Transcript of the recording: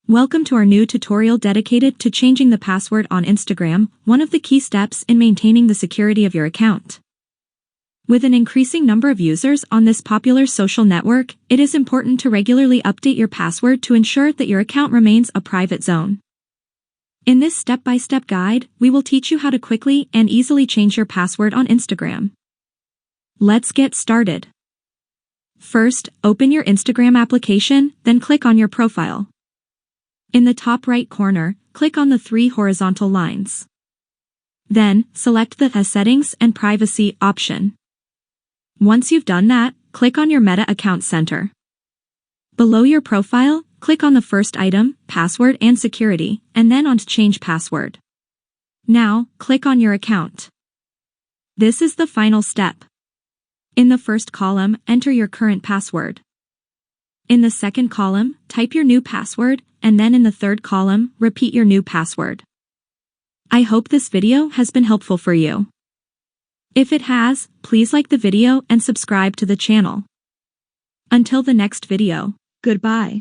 Welcome to our new tutorial dedicated to changing the password on Instagram, one of the key steps in maintaining the security of your account. With an increasing number of users on this popular social network, it is important to regularly update your password to ensure that your account remains a private zone. In this step-by-step guide, we will teach you how to quickly and easily change your password on Instagram. Let's get started. First, open your Instagram application, then click on your profile. In the top right corner, click on the three horizontal lines. Then, select the Settings and Privacy option. Once you've done that, click on your Meta Account Center. Below your profile, click on the first item, Password and Security, and then on Change Password. Now, click on your account. This is the final step. In the first column, enter your current password. In the second column, type your new password, and then in the third column, repeat your new password. I hope this video has been helpful for you. If it has, please like the video and subscribe to the channel. Until the next video, goodbye.